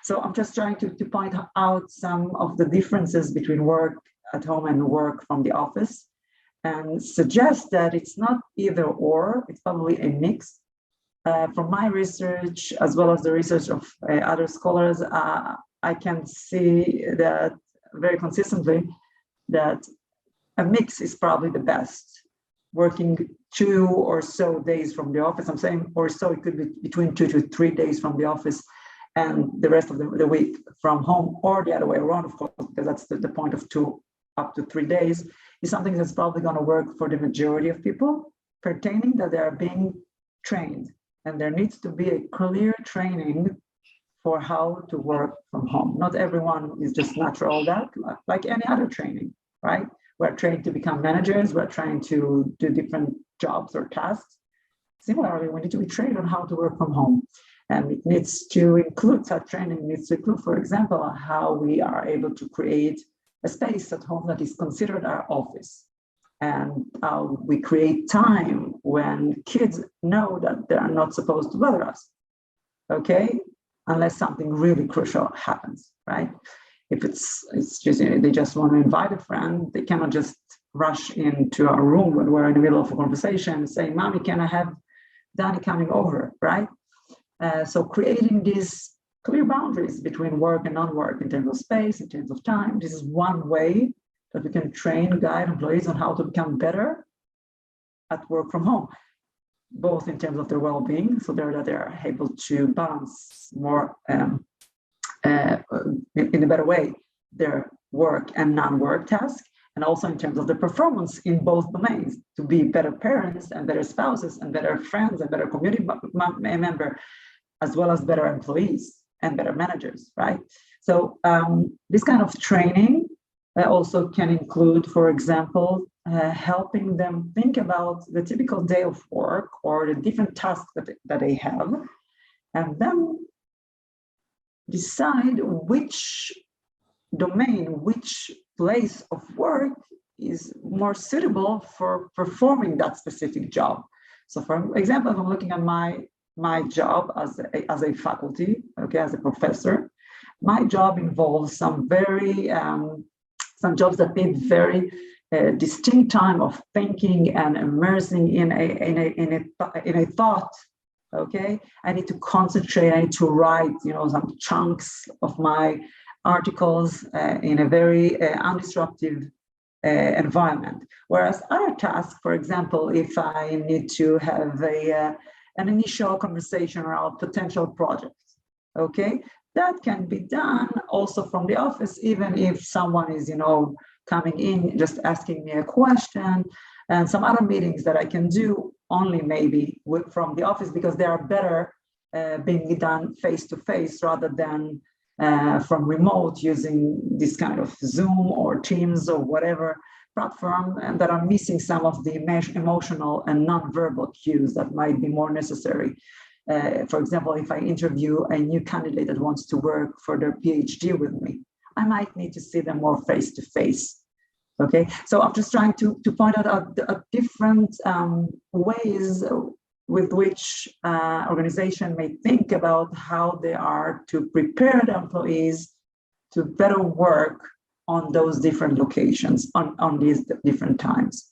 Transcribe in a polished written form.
So I'm just trying to point out some of the differences between work at home and work from the office, and suggest that it's not either or, it's probably a mix. From my research, as well as the research of other scholars, I can see that very consistently that a mix is probably the best. Working 2 or so days from the office, I'm saying or so, it could be between 2 to 3 days from the office and the rest of the week from home, or the other way around, of course, because that's the point of 2 up to 3 days, is something that's probably going to work for the majority of people, pertaining that they are being trained. And there needs to be a clear training for how to work from home. Not everyone is just natural that, like any other training, right? We're trained to become managers, we're trained to do different jobs or tasks. Similarly, we need to be trained on how to work from home. And it needs to include, such training needs to include, for example, how we are able to create a space at home that is considered our office. And how we create time when kids know that they are not supposed to bother us, okay? Unless something really crucial happens, right? If it's just, they just want to invite a friend, they cannot just rush into our room when we're in the middle of a conversation and say, Mommy, can I have Danny coming over, right? So creating these clear boundaries between work and non-work in terms of space, in terms of time, this is one way that we can train, guide employees on how to become better at work from home, both in terms of their well-being, so that they're able to balance more in a better way their work and non-work tasks, and also in terms of the performance in both domains, to be better parents and better spouses and better friends and better community member, as well as better employees and better managers, right? So this kind of training also can include, for example, helping them think about the typical day of work or the different tasks that they have, and then decide which domain, which place of work is more suitable for performing that specific job. So for example, if I'm looking at my job as a faculty, okay, as a professor, my job involves some jobs that need very distinct time of thinking and immersing in a thought. Okay, I need to concentrate. I need to write, some chunks of my articles in a very undisruptive environment. Whereas other tasks, for example, if I need to have an initial conversation around potential projects, okay, that can be done also from the office, even if someone is, coming in, just asking me a question, and some other meetings that I can do only maybe from the office, because they are better being done face-to-face rather than from remote, using this kind of Zoom or Teams or whatever platform, and that are missing some of the emotional and non-verbal cues that might be more necessary. For example, if I interview a new candidate that wants to work for their PhD with me, I might need to see them more face-to-face. Okay, so I'm just trying to point out different ways with which organization may think about how they are to prepare the employees to better work on those different locations, on these different times.